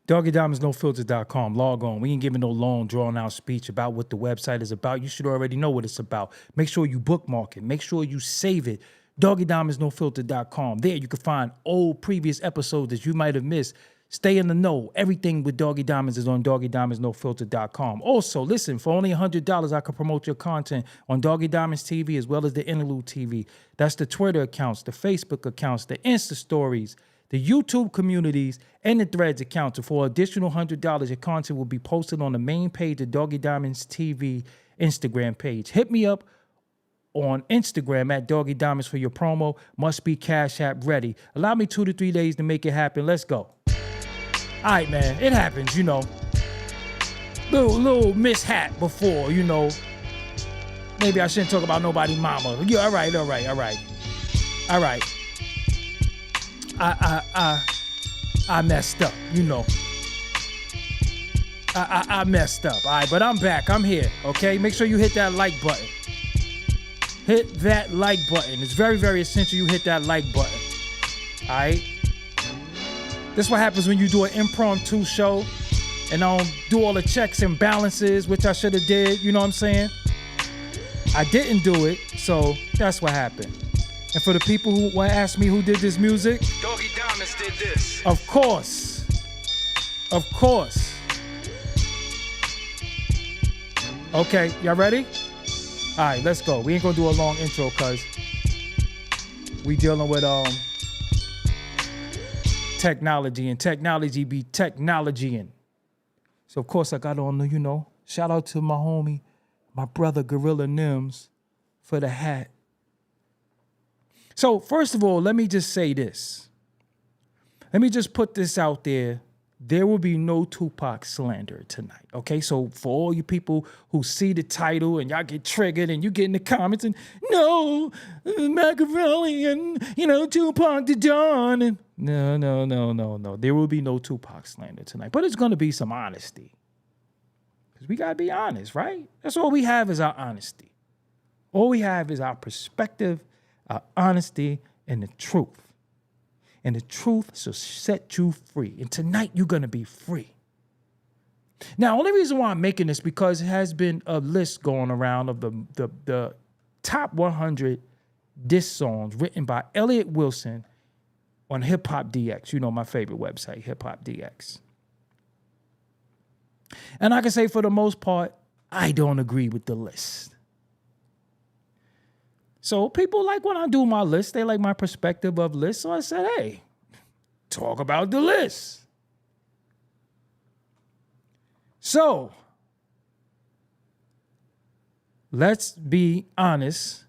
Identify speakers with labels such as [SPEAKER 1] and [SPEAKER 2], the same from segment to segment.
[SPEAKER 1] DoggieDiamondsNoFilters.com. Log on. We ain't giving no long, drawn-out speech about what the website is about. You should already know what it's about. Make sure you bookmark it. Make sure you save it. DoggieDiamondsNoFilter.com. There you can find old previous episodes that you might have missed. Stay in the know. Everything with Doggie Diamonds is on DoggieDiamondsNoFilter.com. Also, listen, for only $100, I can promote your content on Doggie Diamonds TV as well as the Interlude TV. That's the Twitter accounts, the Facebook accounts, the Insta stories, the YouTube communities, and the Threads accounts. For additional $100, your content will be posted on the main page of Doggie Diamonds TV Instagram page. Hit me up on Instagram at Doggie Diamonds for your promo. Must be Cash App ready. Allow me 2 to 3 days to make it happen. Let's go. All right, man. It happens, you know. Little mishap before, you know. Maybe I shouldn't talk about nobody mama. Yeah, all right. I messed up, you know. I messed up, all right, but I'm back. I'm here, okay? Make sure you hit that like button. Hit that like button. It's very, very essential you hit that like button, all right? This is what happens when you do an impromptu show and I don't do all the checks and balances, which I should have did, you know what I'm saying? I didn't do it, so that's what happened. And for the people who want to ask me who did this music,
[SPEAKER 2] Doggie Diamonds did this.
[SPEAKER 1] Of course. Okay, y'all ready? All right, let's go. We ain't gonna do a long intro because we dealing with technology, and technology be technologying. So of course I got on the, you know, shout out to my homie, my brother Gorilla Nims for the hat. So first of all, let me just say this. Let me just put this out there. There will be no Tupac slander tonight, okay? So for all you people who see the title and y'all get triggered and you get in the comments and, no, Machiavelli and, you know, Tupac the Don. And no. There will be no Tupac slander tonight. But it's going to be some honesty. Because we got to be honest, right? That's all we have is our honesty. All we have is our perspective, our honesty, and the truth. And the truth shall set you free. And tonight, you're going to be free. Now, only reason why I'm making this because it has been a list going around of the top 100 diss songs written by Elliott Wilson on Hip Hop DX. You know, my favorite website, Hip Hop DX. And I can say for the most part, I don't agree with the list. So people like when I do my list, they like my perspective of lists. So I said, hey, talk about the list. So let's be honest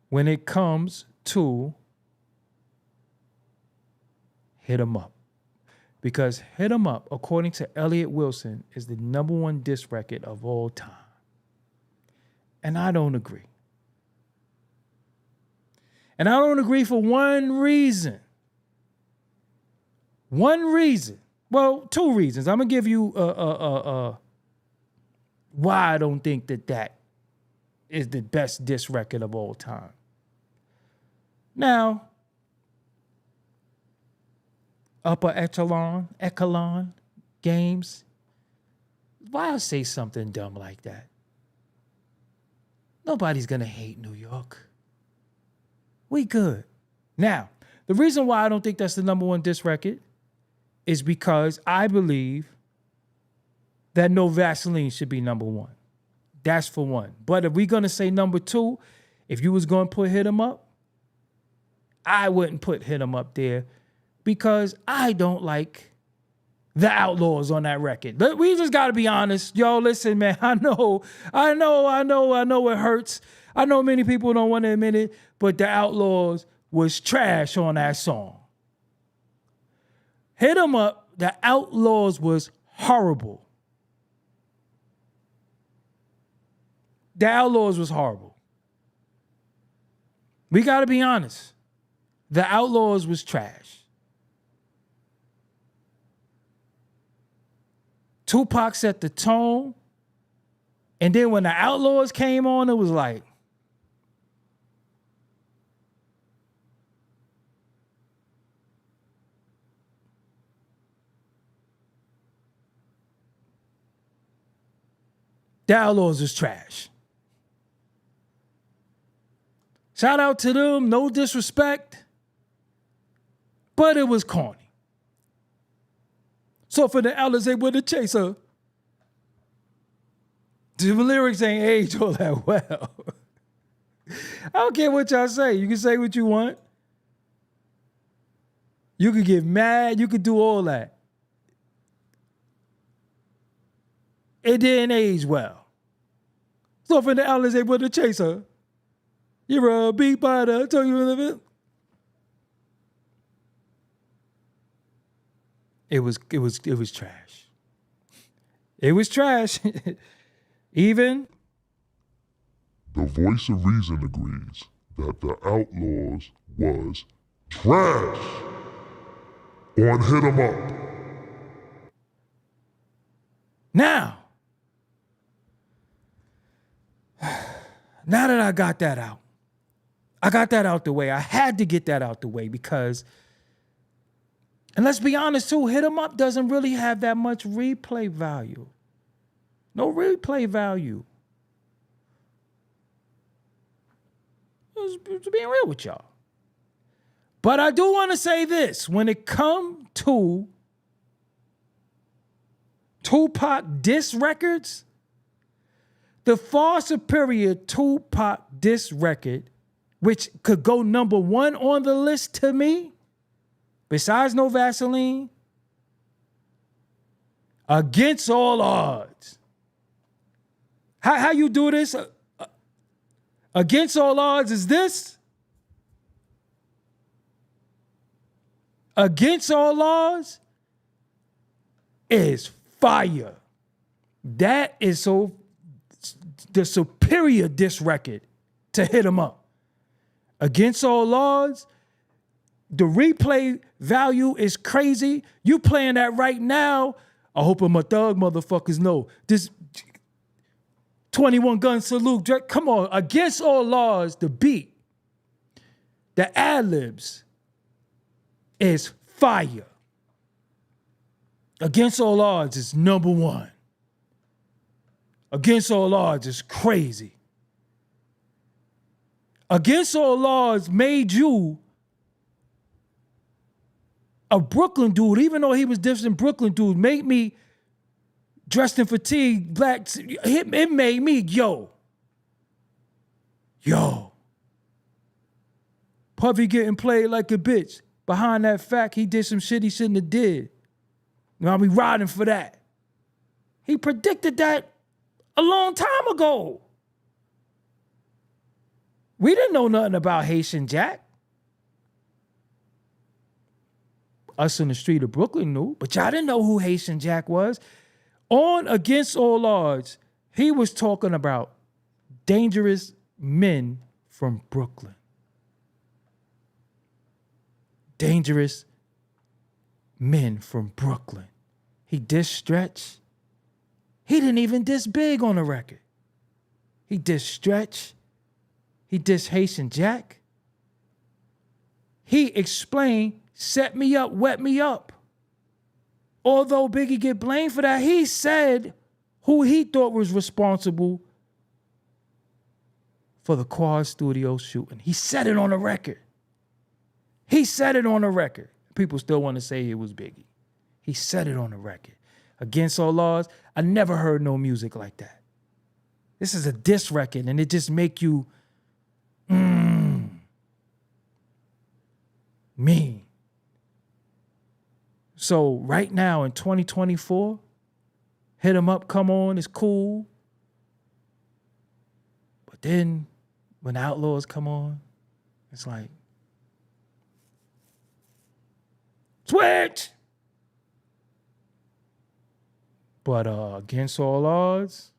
[SPEAKER 1] when it comes to Hit 'Em Up. Because Hit 'Em Up, according to Elliott Wilson, is the #1 diss record of all time. And I don't agree. And I don't agree for one reason. Well, 2 reasons. I'm going to give you why I don't think that is the best diss record of all time. Now, upper echelon games, why I say something dumb like that? Nobody's going to hate New York. We good. Now, the reason why I don't think that's the #1 diss record is because I believe that No Vaseline should be #1. That's for one. But if we're going to say #2, if you was going to put Hit 'Em Up, I wouldn't put Hit 'Em Up there because I don't like the Outlaws on that record. We just got to be honest. Yo, listen, man, I know it hurts. I know many people don't want to admit it, but the Outlaws was trash on that song. Hit 'Em Up, the Outlaws was horrible. The Outlaws was horrible. We got to be honest. The Outlaws was trash. Tupac set the tone, and then when the Outlaws came on, it was like, The Outlaws is trash. Shout out to them, no disrespect, but it was corny. So for the Outlaws, they were the chaser. The lyrics ain't aged all that well. I don't care what y'all say. You can say what you want. You could get mad. You could do all that. It didn't age well. So for the Outlaws, they were the chaser. You're a beat by the tell you a little bit. It was trash. It was trash. Even
[SPEAKER 3] the voice of reason agrees that the Outlaws was trash on Hit 'Em Up.
[SPEAKER 1] now that I got that out, I got that out the way. I had to get that out the way because, and let's be honest too, Hit 'Em Up doesn't really have that much replay value. No replay value. Just being real with y'all. But I do want to say this. When it comes to Tupac diss records, the far superior Tupac diss record, which could go number one on the list to me, besides No Vaseline, Against All Odds. How you do this? Against All Odds is this. Against All Odds is fire. That is the superior diss record to Hit 'Em Up. Against All Odds, the replay value is crazy. You playing that right now. I hope my thug motherfuckers know. This 21 gun salute. Come on. Against All Odds, the beat, the ad-libs is fire. Against All Odds is number one. Against All Odds is crazy. Against All Odds made you a Brooklyn dude, even though he was different Brooklyn dude, made me dressed in fatigue, black. It made me, yo. Puffy getting played like a bitch. Behind that fact, he did some shit he shouldn't have did. I'll be riding for that. He predicted that a long time ago. We didn't know nothing about Haitian Jack. Us in the street of Brooklyn knew, but y'all didn't know who Haitian Jack was. On Against All Odds, he was talking about dangerous men from Brooklyn. Dangerous men from Brooklyn. He dissed Stretch. He didn't even diss Big on the record. He dissed Stretch. He dissed Haitian Jack. He explained, set me up, wet me up. Although Biggie get blamed for that, he said who he thought was responsible for the Quad Studio shooting. He said it on the record. He said it on the record. People still want to say it was Biggie. He said it on the record. Against All Odds, I never heard no music like that. This is a diss record, and it just make you mean. So right now in 2024, Hit 'Em Up, come on, it's cool. But then when Outlaws come on, it's like, switch! But Against All Odds,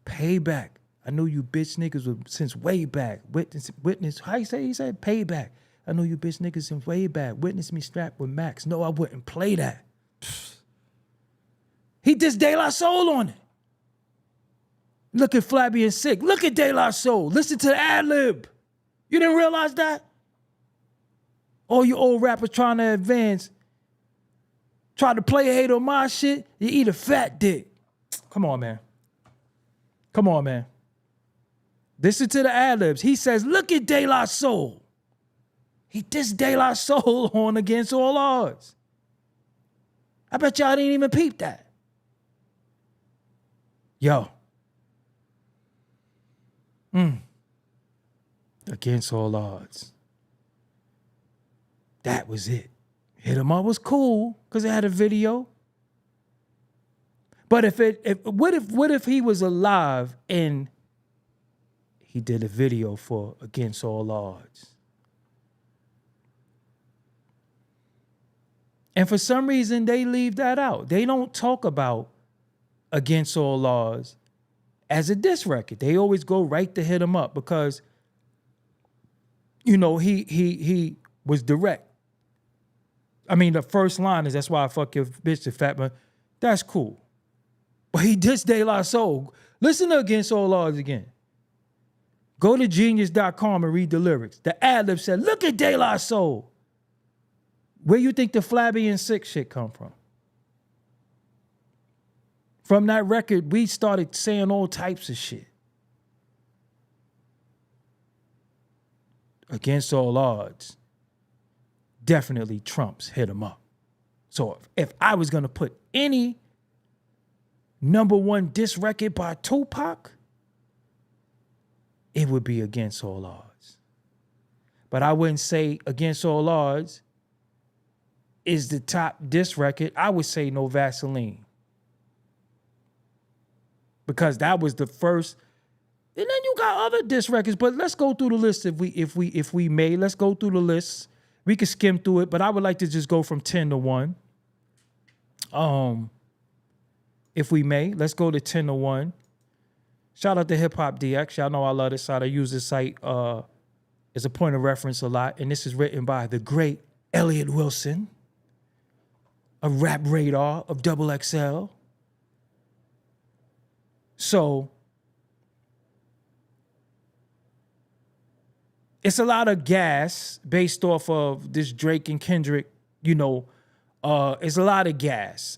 [SPEAKER 1] payback. I know you bitch niggas since way back. Witness, how you say? He said payback. I know you bitch niggas since way back. Witness me strapped with Max. No, I wouldn't play that. He dissed De La Soul on it. Look at Flabby and Sick. Look at De La Soul. Listen to the ad-lib. You didn't realize that? All you old rappers trying to Try to play hate on my shit, you eat a fat dick. Come on, man. Come on, man. Listen to the ad-libs. He says, look at De La Soul. He dissed De La Soul on Against All Odds. I bet y'all didn't even peep that. Yo. Against All Odds. That was it. Hit 'Em Up was cool because it had a video. But what if he was alive and he did a video for Against All Odds? And for some reason, they leave that out. They don't talk about Against All Odds as a diss record. They always go right to Hit 'Em Up because, you know, he was direct. I mean, the first line is, that's why I fuck your bitch to fat man. That's cool. But he dissed De La Soul. Listen to Against All Odds again. Go to genius.com and read the lyrics. The ad-lib said, look at De La Soul. Where you think the flabby and sick shit come from? From that record, we started saying all types of shit. Against All Odds definitely trumps Hit 'Em Up. So if I was going to put any #1 diss record by Tupac, it would be Against All Odds. But I wouldn't say Against All Odds is the top diss record. I would say No Vaseline. Because that was the first. And then you got other diss records, but let's go through the list if we may. Let's go through the list. We could skim through it, but I would like to just go from 10 to 1. If we may, let's go to 10 to 1. Shout out to Hip Hop DX. Y'all know I love this site. I use this site as a point of reference a lot. And this is written by the great Elliott Wilson, a rap radar of XXL. So it's a lot of gas based off of this Drake and Kendrick, you know, it's a lot of gas.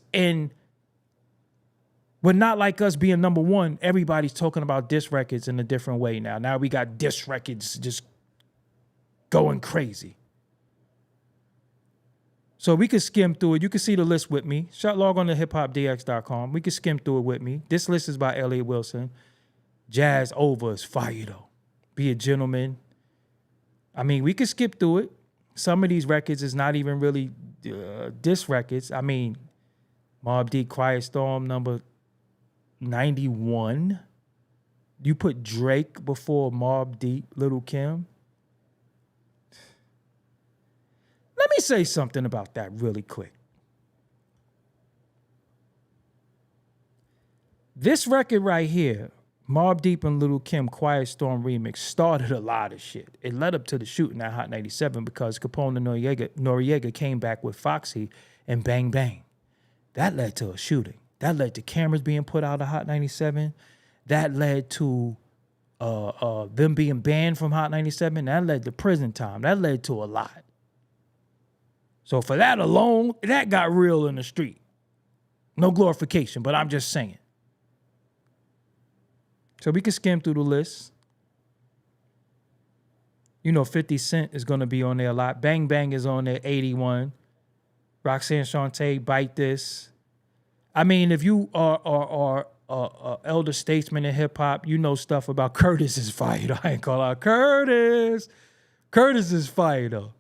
[SPEAKER 1] But not like us being #1, everybody's talking about diss records in a different way now. Now we got diss records just going crazy. So we could skim through it. You can see the list with me. Log on to hiphopdx.com. We can skim through it with me. This list is by Elliott Wilson. Jazz Over is fire though. Be a Gentleman. I mean, we could skip through it. Some of these records is not even really diss records. I mean, Mobb Deep, Quiet Storm, number 91. You put Drake before Mobb Deep, Lil' Kim. Let me say something about that really quick. This record right here, Mobb Deep and Lil' Kim Quiet Storm remix, started a lot of shit. It led up to the shooting at Hot 97 because Capone and Noriega came back with Foxy and Bang Bang. That led to a shooting. That led to cameras being put out of Hot 97. That led to them being banned from Hot 97. That led to prison time. That led to a lot. So for that alone, that got real in the street. No glorification, but I'm just saying. So we can skim through the list. You know, 50 Cent is going to be on there a lot. Bang Bang is on there, 81. Roxanne Shante, Bite This. I mean, if you are elder statesman in hip hop, you know stuff about Curtis is fire though. I ain't call out Curtis. Curtis is fire though.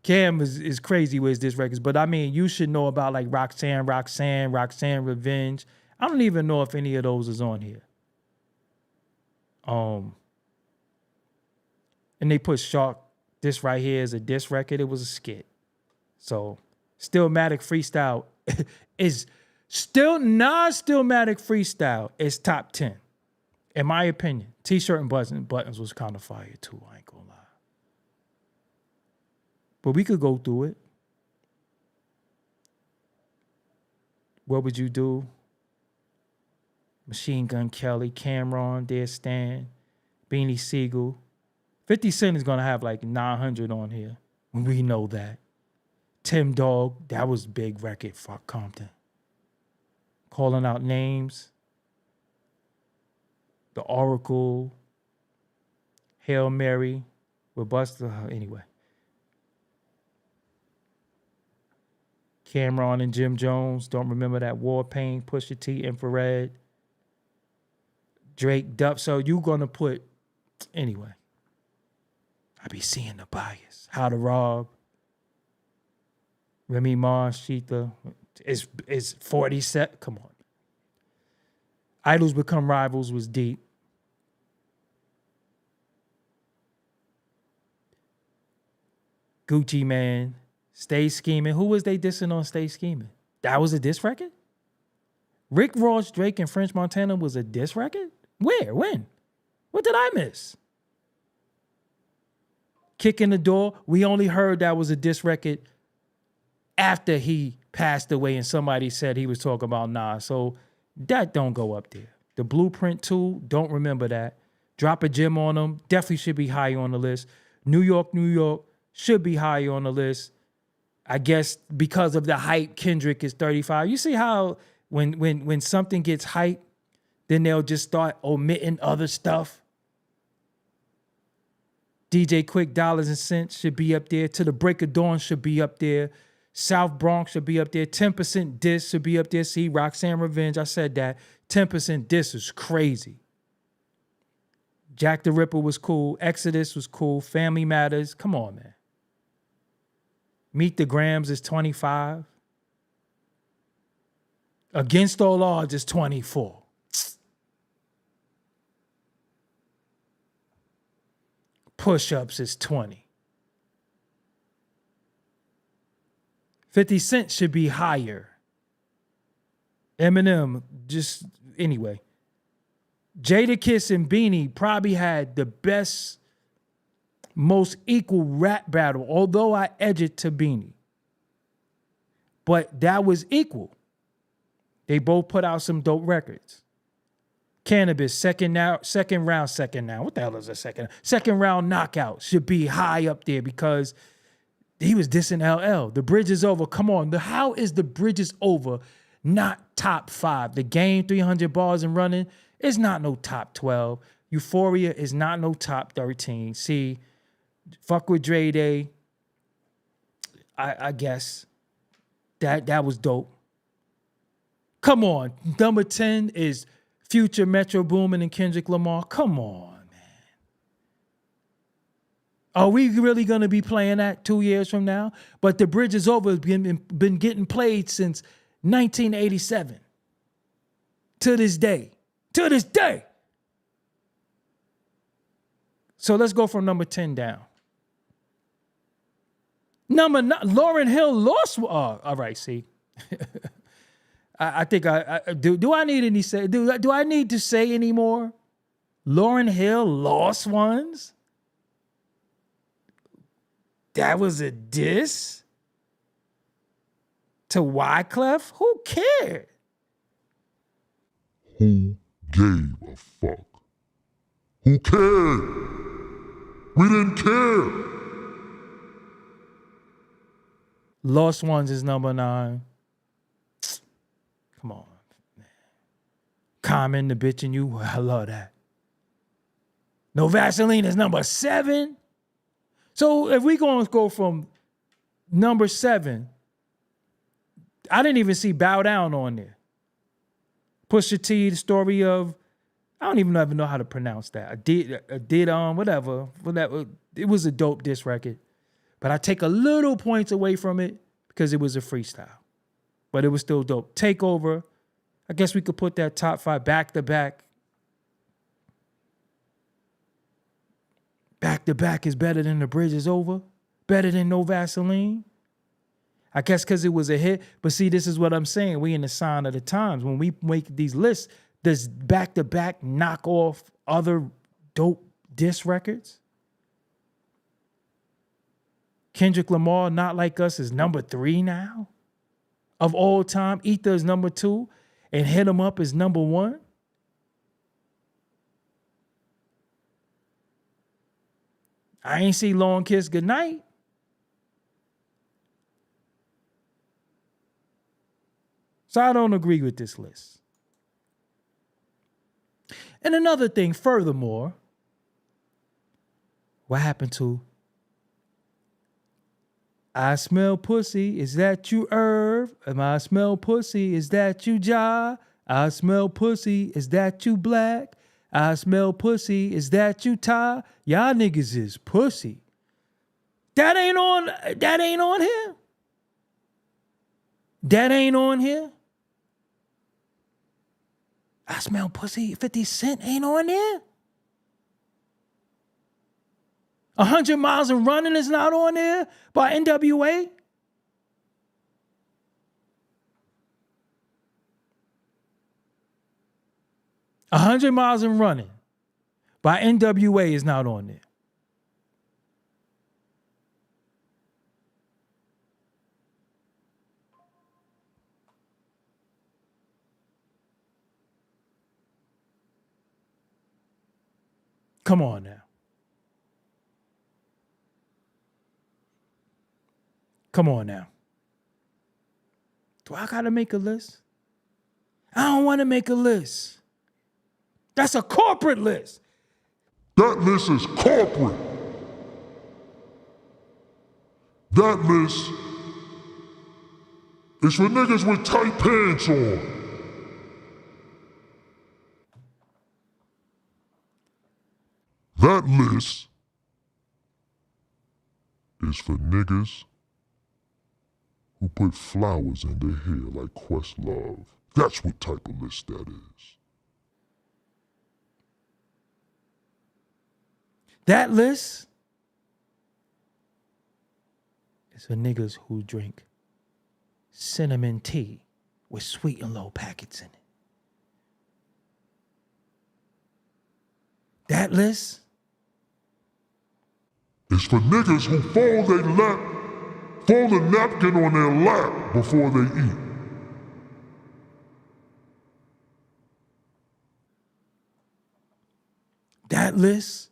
[SPEAKER 1] Cam is crazy with his records, but I mean, you should know about like Roxanne Revenge. I don't even know if any of those is on here. And they put Shark, this right here is a diss record. It was a skit. So Stillmatic Freestyle is still non-Stillmatic Freestyle is top 10. In my opinion. T-shirt and buttons was kind of fire too. I ain't gonna lie. But we could go through it. What Would You Do? Machine Gun Kelly, Cameron, Dear Stan, Beanie Siegel. 50 Cent is going to have like 900 on here. We know that. Tim Dog, that was big record. Fuck Compton. Calling Out Names. The Oracle. Hail Mary. With Buster. Anyway. Cameron and Jim Jones. Don't remember that. War Pain. Pusha T. Infrared. Drake. Dup. So you gonna put... Anyway. I be seeing the bias. How to Rob. Remy Ma, Sheetha. Is 40 set? Come on. Idols Become Rivals was deep. Gucci Man. Stay Scheming. Who was they dissing on Stay Scheming? That was a diss record? Rick Ross, Drake, and French Montana was a diss record? Where? When? What did I miss? Kick in the Door. We only heard that was a diss record after he passed away and somebody said he was talking about Nas. So that don't go up there. The Blueprint 2, don't remember that. Drop a Gem on them. Definitely should be high on the list. New York, New York should be high on the list. I guess because of the hype, Kendrick is 35. You see how when something gets hype, then they'll just start omitting other stuff. DJ Quick, Dollars and Cents should be up there. To the Break of Dawn should be up there. South Bronx should be up there. 10% Diss should be up there. See, Roxanne Revenge, I said that. 10% Diss is crazy. Jack the Ripper was cool. Exodus was cool. Family Matters. Come on, man. Meet the Grams is 25. Against All Odds is 24. Push-Ups is 20. 50 Cent should be higher. Eminem, just anyway. Jadakiss and Beanie probably had the best, most equal rap battle, although I edge it to Beanie. But that was equal. They both put out some dope records. Cannabis, second round. What the hell is a second? Second round knockout should be high up there because he was dissing LL. The Bridge is Over. Come on. How is The Bridge is Over not top 5? The Game, 300 bars and running, is not no top 12. Euphoria is not no top 13. See, Fuck with Dre Day, I guess that was dope. Come on. Number 10 is Future, Metro Boomin, and Kendrick Lamar. Come on, man. Are we really going to be playing that 2 years from now? But The Bridge is Over has been getting played since 1987. To this day. To this day. So let's go from number 10 down. Number 9, Lauryn Hill lost. All right, see. I think do I need any say? Do I need to say any more? Lauryn Hill lost ones. That was a diss to Wyclef. Who cared?
[SPEAKER 3] Who gave a fuck? Who cared? We didn't care.
[SPEAKER 1] Lost Ones is number 9. Come on, man. Common, The Bitch and You. I love that. No Vaseline is number 7. So if we going to go from number 7, I didn't even see Bow Down on there. Pusha T, The Story of, I don't even know how to pronounce that. I did whatever. It was a dope diss record. But I take a little points away from it because it was a freestyle. But it was still dope. Takeover, I guess we could put that top 5 back to back. Back to back is better than The Bridge is Over. Better than No Vaseline. I guess because it was a hit. But see, this is what I'm saying. We in the sign of the times. When we make these lists, does back to back knock off other dope diss records? Kendrick Lamar, Not Like Us, is number 3 now of all time. Ether is number 2, and Hit 'Em Up is number 1. I ain't see Long Kiss Goodnight. So I don't agree with this list. And another thing, furthermore, what happened to I smell pussy, is that you Irv? Am I smell pussy, is that you Ja? I smell pussy, is that you Black? I smell pussy, is that you Ty? Y'all niggas is pussy. That ain't on here. That ain't on here. I smell pussy, 50 Cent ain't on there. 100 Miles and Running is not on there by NWA. A 100 Miles and Running by NWA is not on there. Come on now. Come on now. Do I gotta make a list? I don't want to make a list. That's a corporate list.
[SPEAKER 3] That list is corporate. That list is for niggas with tight pants on. That list is for niggas who put flowers in their hair like Questlove. That's what type of list that is.
[SPEAKER 1] That list is for niggas who drink cinnamon tea with sweet and low packets in it. That list
[SPEAKER 3] is for niggas who fold a napkin on their lap before they eat.
[SPEAKER 1] That list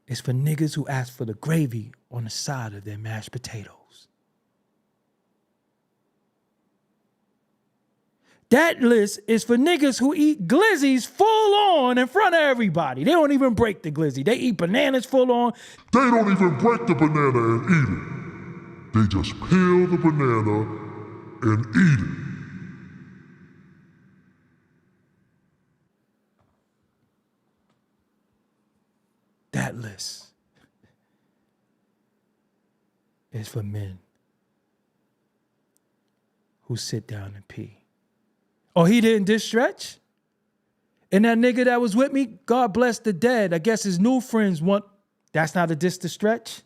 [SPEAKER 1] is for niggas who ask for the gravy on the side of their mashed potatoes. That list is for niggas who eat glizzies full on in front of everybody. They don't even break the glizzy. They eat bananas full on.
[SPEAKER 3] They don't even break the banana and eat it. They just peel the banana and eat it.
[SPEAKER 1] That list is for men who sit down and pee. Oh, he didn't diss Stretch? And that nigga that was with me, God bless the dead. I guess his new friends want, that's not a diss to Stretch?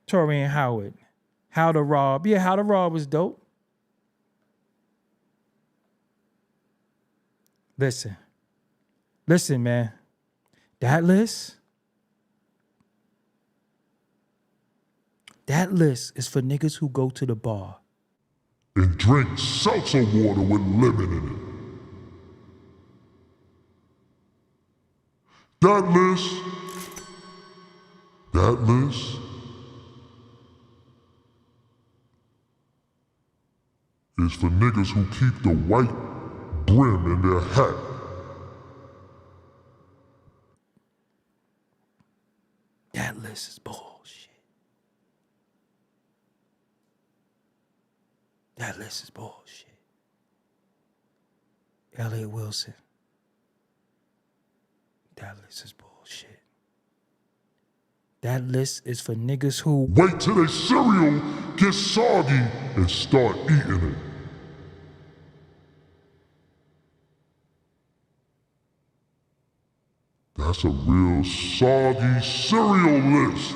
[SPEAKER 1] Torian Howard, How to Rob. Yeah, How to Rob was dope. Listen, man. That list is for niggas who go to the bar
[SPEAKER 3] and drink seltzer water with lemon in it. That list is for niggas who keep the white brim in their hat.
[SPEAKER 1] That list is bullshit. That list is bullshit. Elliot Wilson. That list is bullshit. That list is for niggas who
[SPEAKER 3] wait till their cereal gets soggy and start eating it. That's a real soggy cereal list.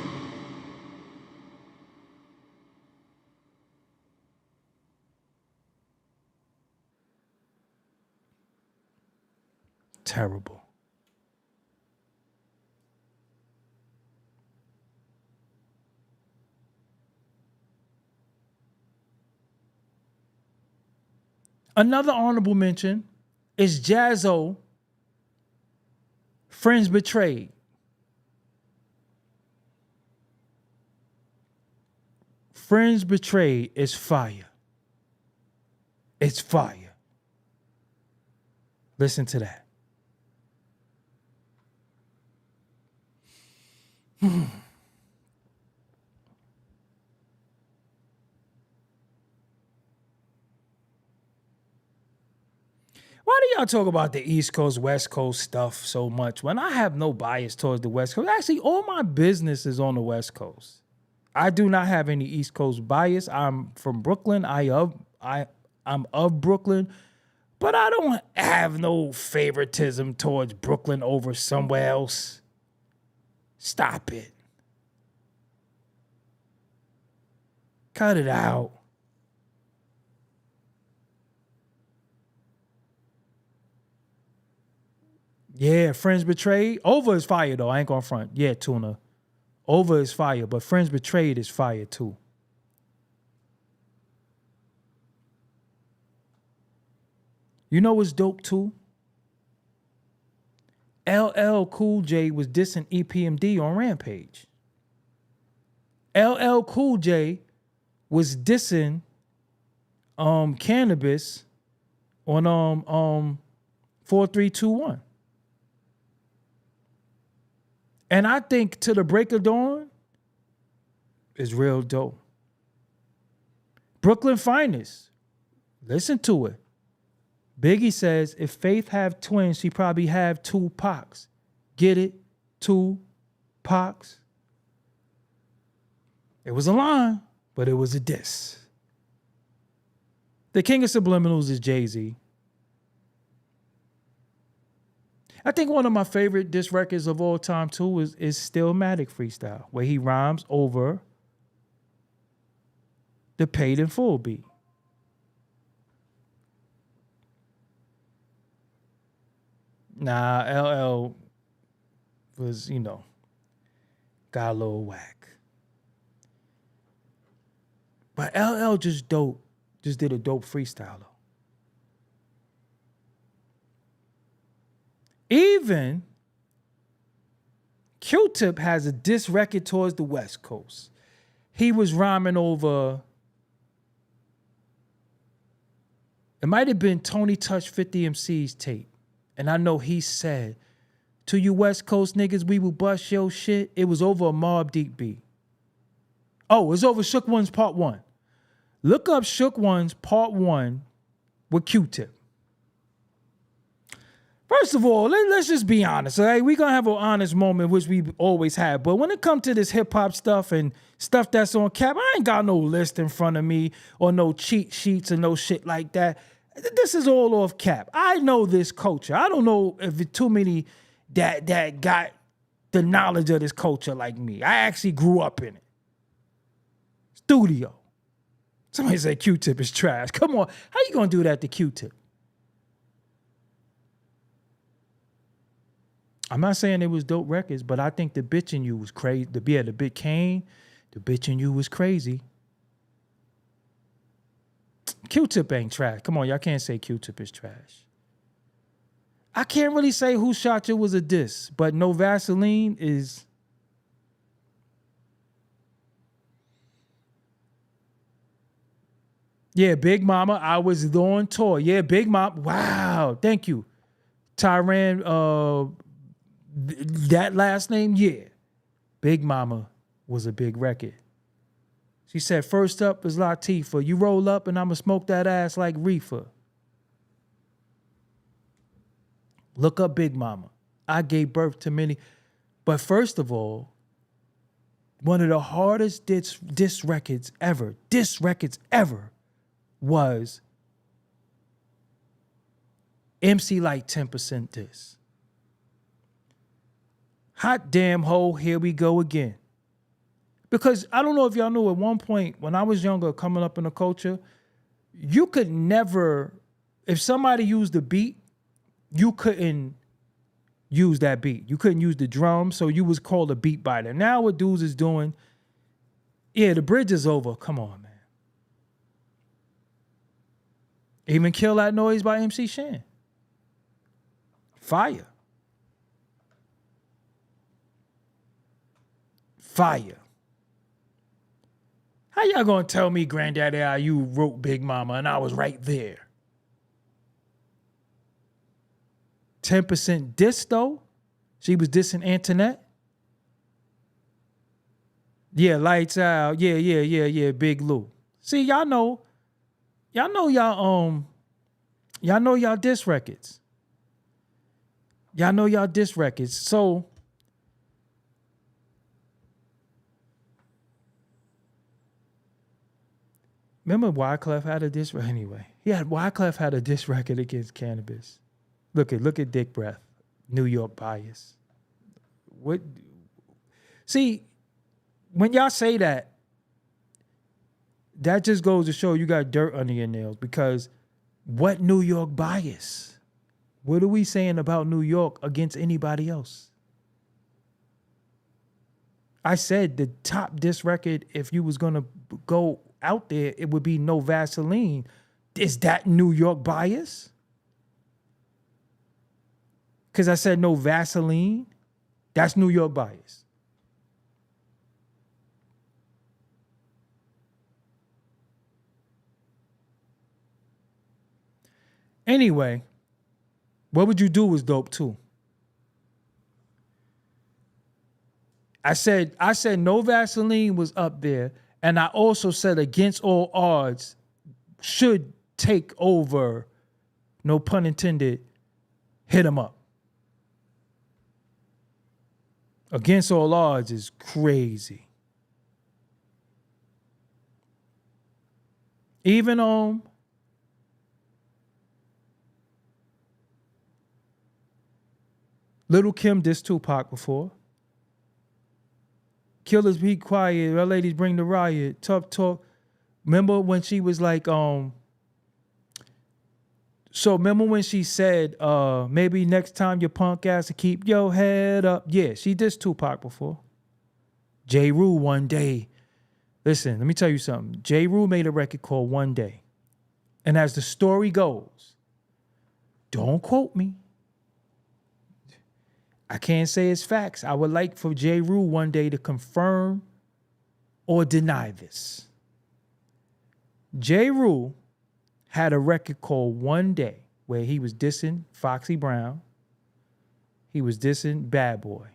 [SPEAKER 1] terrible. Another honorable mention It's Jazzo, Friends Betrayed. Friends Betrayed is fire. It's fire. Listen to that. Why do y'all talk about the East Coast, West Coast stuff so much when I have no bias towards the West Coast? Actually, all my business is on the West Coast. I do not have any East Coast bias. I'm from Brooklyn. I'm of Brooklyn, but I don't have no favoritism towards Brooklyn over somewhere else. Stop it. Cut it out. Yeah, Friends Betrayed. Over is fire, though. I ain't gonna front. Yeah, Tuna. Over is fire, but Friends Betrayed is fire, too. You know what's dope, too? LL Cool J was dissing EPMD on Rampage. LL Cool J was dissing Cannabis on 4321. And I think To the Break of Dawn is real dope. Brooklyn Finest. Listen to it. Biggie says, if Faith have twins, she probably have two Pacs. Get it? Two Pacs. It was a line, but it was a diss. The king of subliminals is Jay-Z. I think one of my favorite diss records of all time, too, is Stillmatic Freestyle, where he rhymes over the Paid in Full beat. Nah, LL was, got a little whack. But LL just did a dope freestyle, though. Even Q-Tip has a diss record towards the West Coast. He was rhyming over, it might have been Tony Touch 50 MC's tape. And I know he said, to you West Coast niggas, we will bust your shit. It was over a Mobb Deep beat. Oh, it was over Shook One's Part 1. Look up Shook One's Part 1 with Q-Tip. First of all, let's just be honest. All right? We're going to have an honest moment, which we always have. But when it comes to this hip-hop stuff and stuff that's on cap, I ain't got no list in front of me or no cheat sheets or no shit like that. This is all off cap. I know this culture. I don't know if it's too many that got the knowledge of this culture like me. I actually grew up in it. Studio. Somebody said Q-Tip is trash. Come on. How you going to do that to Q-Tip? I'm not saying it was dope records, but I think the bitch in you was crazy. The Bit Kane, the bitch in you was crazy. Q-Tip ain't trash. Come on, y'all can't say Q-Tip is trash. I can't really say Who Shot You was a diss, but No Vaseline is... Yeah, Big Mama, I was on tour. Yeah, Big Mama, wow, thank you. Tyran, that last name, yeah. Big Mama was a big record. She said, first up is Latifah. You roll up and I'ma smoke that ass like reefer. Look up Big Mama. I gave birth to many. But first of all, one of the hardest diss records ever was MC Light 10% diss. Hot damn hoe, here we go again. Because I don't know if y'all knew, at one point when I was younger, coming up in the culture, you could never, if somebody used the beat, you couldn't use that beat. You couldn't use the drum, so you was called a beat biter. Now what dudes is doing, yeah, the bridge is over. Come on, man. Even Kill That Noise by MC Shan. Fire. Fire. How y'all gonna tell me Granddaddy IU wrote Big Mama and I was right there? 10% diss though? She was dissing Antoinette? Yeah, lights out. Yeah, Big Lou. See, y'all know y'all diss records. Y'all know y'all diss records. So remember Wyclef had a diss record anyway. Wyclef had a diss record against cannabis. Look at Dick Breath, New York bias. What? See, when y'all say that, that just goes to show you got dirt under your nails, because what New York bias? What are we saying about New York against anybody else? I said the top diss record, if you was gonna go out there, it would be No Vaseline. Is that New York bias? Because I said no Vaseline, that's New York bias. Anyway, What Would You Do was dope too. I said No Vaseline was up there, and I also said Against All Odds should take over, no pun intended, Hit 'Em Up. Against All Odds is crazy. Even Little Kim dissed Tupac before. Killers Be Quiet, Our Ladies Bring the Riot, Tough Talk. Remember when she was like, so remember when she said, maybe next time your punk ass to keep your head up. Yeah, she dissed Tupac before. J. Rue One Day. Listen, let me tell you something. J. Rue made a record called One Day. And as the story goes, don't quote me. I can't say it's facts. I would like for J. Rue one day to confirm or deny this. J. Rue had a record called One Day where he was dissing Foxy Brown. He was dissing Bad Boy.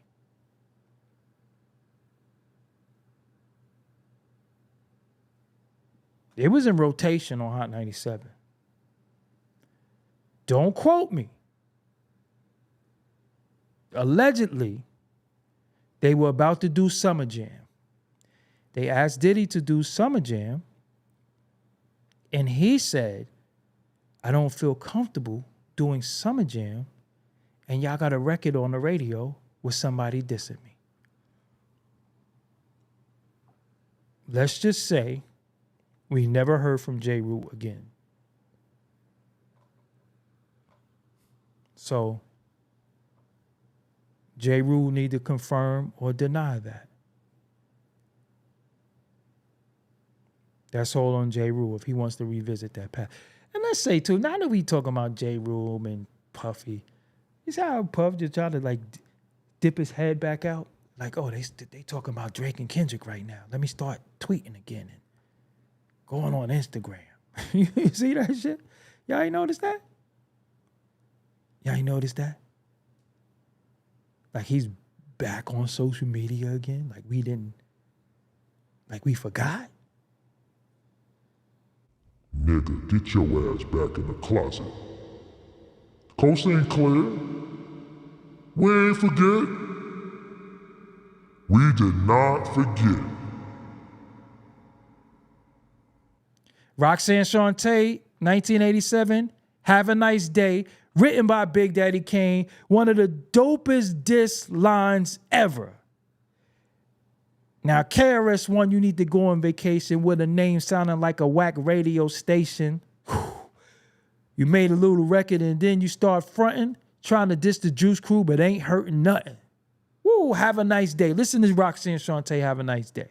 [SPEAKER 1] It was in rotation on Hot 97. Don't quote me. Allegedly, they were about to do Summer Jam. They asked Diddy to do Summer Jam, and he said, I don't feel comfortable doing Summer Jam, and y'all got a record on the radio with somebody dissing me. Let's just say we never heard from J. Rue again. So J. Rue need to confirm or deny that. That's all on J. Rue if he wants to revisit that path. And let's say too, now that we talking about J. Rue and Puffy, you see how Puff just try to like dip his head back out? Like, oh, they talking about Drake and Kendrick right now. Let me start tweeting again and going on Instagram. You see that shit? Y'all ain't noticed that? Y'all ain't noticed that? Like he's back on social media again. Like we forgot.
[SPEAKER 3] Nigga, get your ass back in the closet. Coast ain't clear. We ain't forget. We did not forget.
[SPEAKER 1] Roxanne Shante, 1987, Have a Nice Day, written by Big Daddy Kane, one of the dopest diss lines ever. Now, KRS-One, you need to go on vacation with a name sounding like a whack radio station. Whew. You made a little record and then you start fronting, trying to diss the Juice Crew, but ain't hurting nothing. Woo, have a nice day. Listen to Roxanne Shante, Have a Nice Day.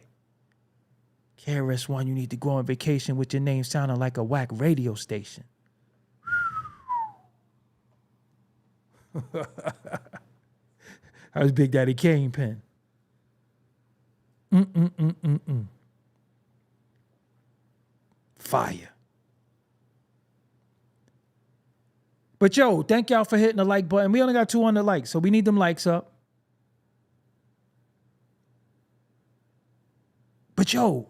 [SPEAKER 1] KRS-One, you need to go on vacation with your name sounding like a whack radio station. That was Big Daddy Kane pen. Fire. But yo, thank y'all for hitting the like button. We only got 200 likes, so we need them likes up. But yo,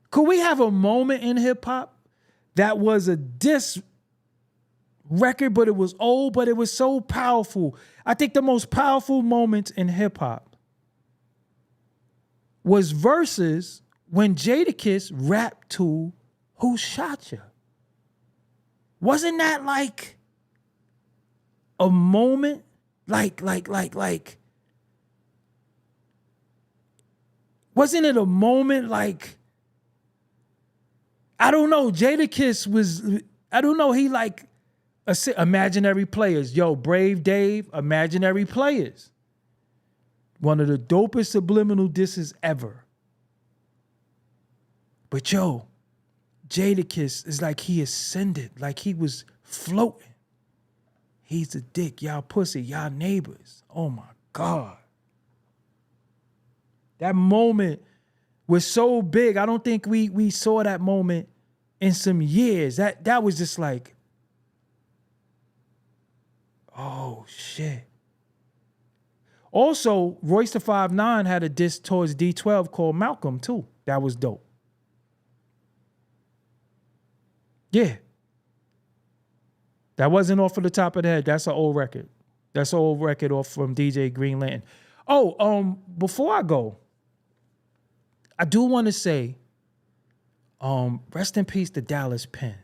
[SPEAKER 1] could we have a moment in hip hop that was a diss record, but it was old, but it was so powerful? I think the most powerful moments in hip hop was verses when Jadakiss rapped to Who Shot Ya? Wasn't that like a moment? Like. Wasn't it a moment like, I don't know, Jadakiss was, I don't know, he like, Imaginary Players. Yo, Brave Dave, Imaginary Players. One of the dopest subliminal disses ever. But yo, Jadakiss is like he ascended, like he was floating. He's a dick, y'all pussy, y'all neighbors. Oh my God. That moment was so big. I don't think we saw that moment in some years. That was just like, oh shit. Also, Royce the 5'9" had a diss towards D12 called Malcolm too. That was dope. Yeah. That wasn't off of the top of the head. That's an old record. That's an old record off from DJ Green Lantern. Oh, before I go, I do want to say, rest in peace to Dallas Penn.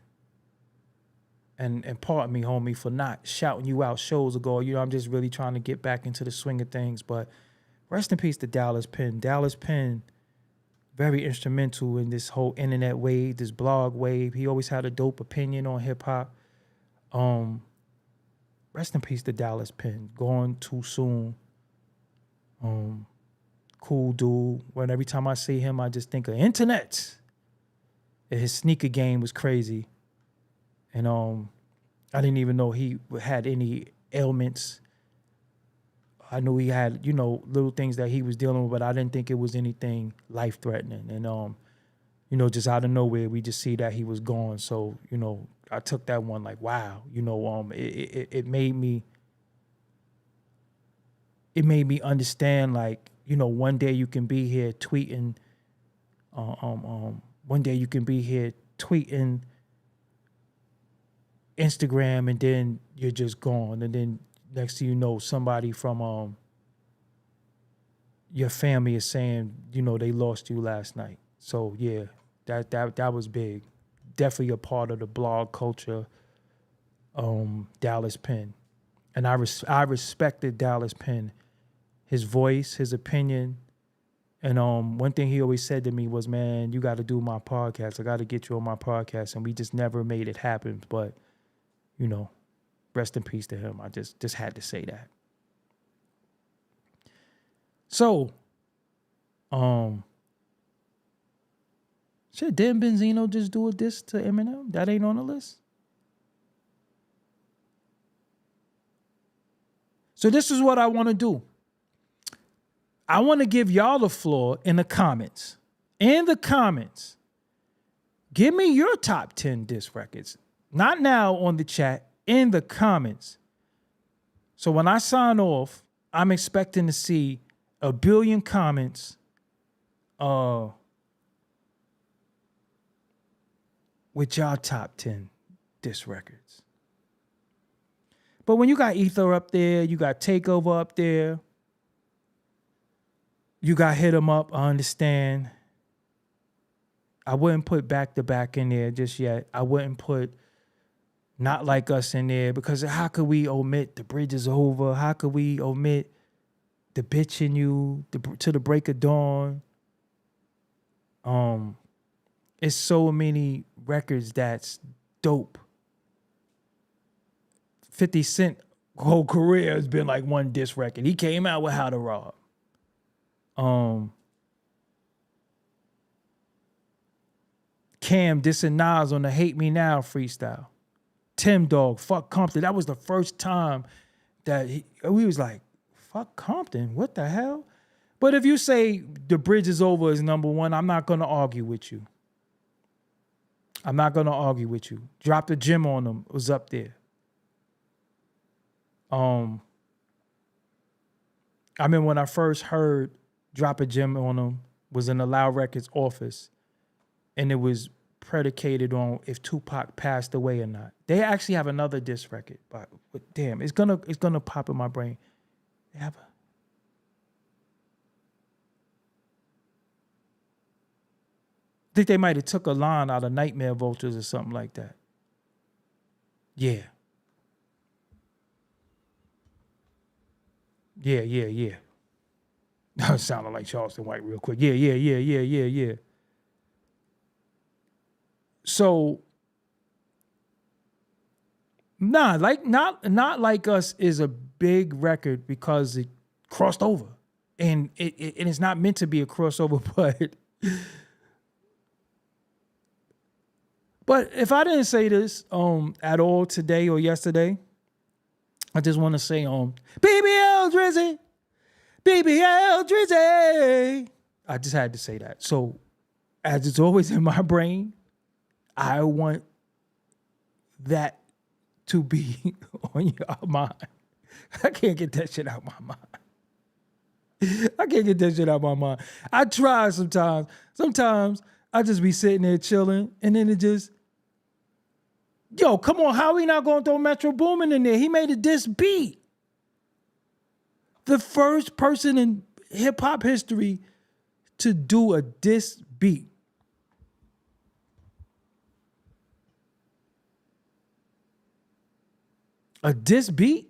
[SPEAKER 1] And pardon me, homie, for not shouting you out shows ago. You know, I'm just really trying to get back into the swing of things. But rest in peace to Dallas Penn. Dallas Penn, very instrumental in this whole internet wave, this blog wave. He always had a dope opinion on hip hop. Rest in peace to Dallas Penn. Gone too soon. Cool dude. When every time I see him, I just think of internet. And his sneaker game was crazy. And I didn't even know he had any ailments. I knew he had, you know, little things that he was dealing with, but I didn't think it was anything life-threatening. And, you know, just out of nowhere, we just see that he was gone. So, you know, I took that one like, wow. You know, it made me understand, like, you know, one day you can be here tweeting, one day you can be here tweeting Instagram, and then you're just gone. And then next thing you know, somebody from your family is saying, you know, they lost you last night. So yeah, that was big. Definitely a part of the blog culture, Dallas Penn. And I respected Dallas Penn, his voice, his opinion. And one thing he always said to me was, man, you got to do my podcast. I got to get you on my podcast. And we just never made it happen. But, you know, rest in peace to him. I just had to say that. So, shit, didn't Benzino just do a diss to Eminem? That ain't on the list? So this is what I want to do. I want to give y'all the floor in the comments. In the comments, give me your top 10 diss records. Not now on the chat, in the comments. So when I sign off, I'm expecting to see 1 billion comments with y'all top 10 diss records. But when you got Ether up there, you got Takeover up there, you got Hit 'Em Up, I understand. I wouldn't put Back to Back in there just yet. I wouldn't put Not Like Us in there, because how could we omit The Bridge Is Over? How could we omit The Bitch in You, To the Break of Dawn? It's so many records that's dope. 50 Cent whole career has been like one diss record. He came out with How to Rob. Cam dissing Nas on the Hate Me Now freestyle. Tim Dog, Fuck Compton. That was the first time we was like, fuck Compton, what the hell? But if you say The Bridge Is Over is number one, I'm not going to argue with you. I'm not going to argue with you. Drop the Gym on Them was up there. I mean, when I first heard Drop a Gem on Them was in the Loud Records office, and it was predicated on if Tupac passed away or not. They actually have another diss record, but damn, it's gonna pop in my brain. They have I think they might have took a line out of Nightmare Vultures or something like that. Yeah. Yeah. That sounded like Charleston White real quick. Yeah. So, not like Us is a big record because it crossed over, and it's not meant to be a crossover. But if I didn't say this at all today or yesterday, I just want to say BBL Drizzy. I just had to say that. So, as it's always in my brain, I want that to be on your mind. I can't get that shit out of my mind. I try sometimes. Sometimes I just be sitting there chilling, and then it just, yo, come on, how we not going to throw Metro Boomin in there? He made a diss beat. The first person in hip-hop history to do a diss beat. A diss beat?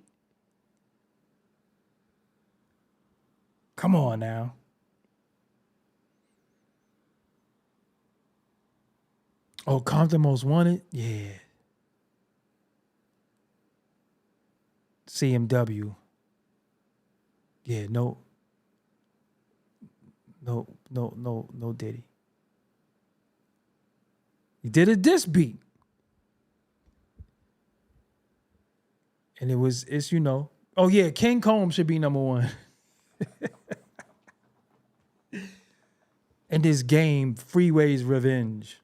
[SPEAKER 1] Come on now. Oh, Compton Most Wanted? Yeah. CMW. Yeah, no Diddy. He did a diss beat. And it's oh yeah, King Combs should be number one. And this game, Freeway's Revenge.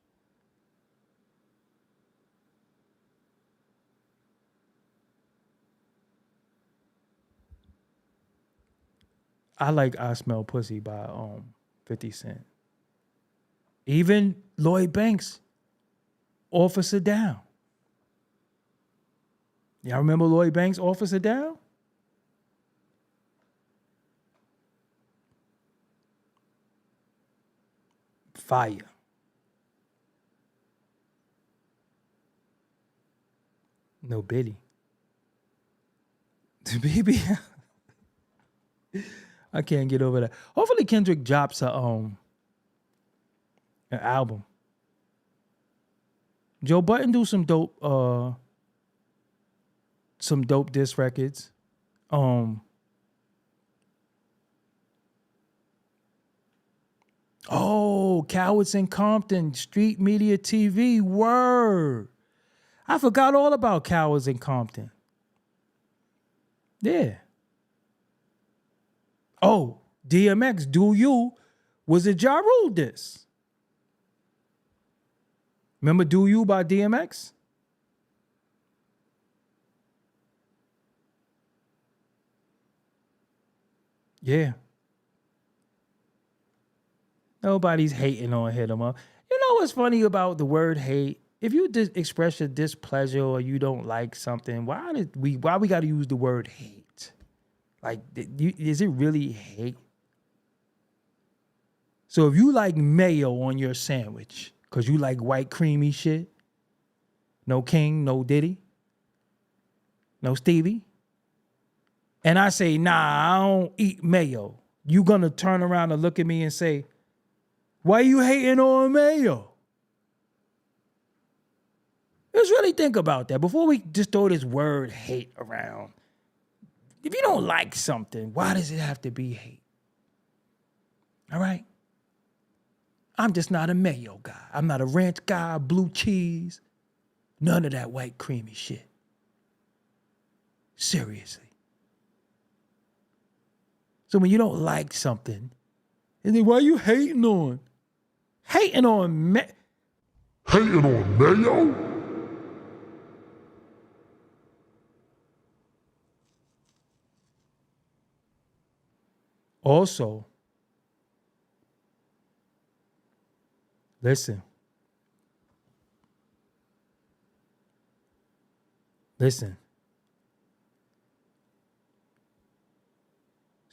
[SPEAKER 1] I like I Smell Pussy by 50 Cent. Even Lloyd Banks, Officer Down. Y'all remember Lloyd Banks, Officer Down? Fire. No Biddy. Baby. I can't get over that. Hopefully Kendrick drops an album. Joe Budden do some dope diss records. Cowards in Compton, Street Media TV, word. I forgot all about Cowards in Compton. Yeah. Oh, DMX, Do You was a Ja Rule diss. Remember Do You by DMX? Yeah. Nobody's hating on Hit 'Em Up. You know what's funny about the word hate? If you express your displeasure or you don't like something, why we got to use the word hate? Like, is it really hate? So if you like mayo on your sandwich because you like white creamy shit, no King, no Diddy, no Stevie, and I say, nah, I don't eat mayo, you gonna turn around and look at me and say, why you hating on mayo? Let's really think about that before we just throw this word hate around. If you don't like something, why does it have to be hate? All right? I'm just not a mayo guy. I'm not a ranch guy, blue cheese. None of that white creamy shit. Seriously. So when you don't like something, and then why you hating on? Hating on
[SPEAKER 3] Hating on mayo?
[SPEAKER 1] Also, listen.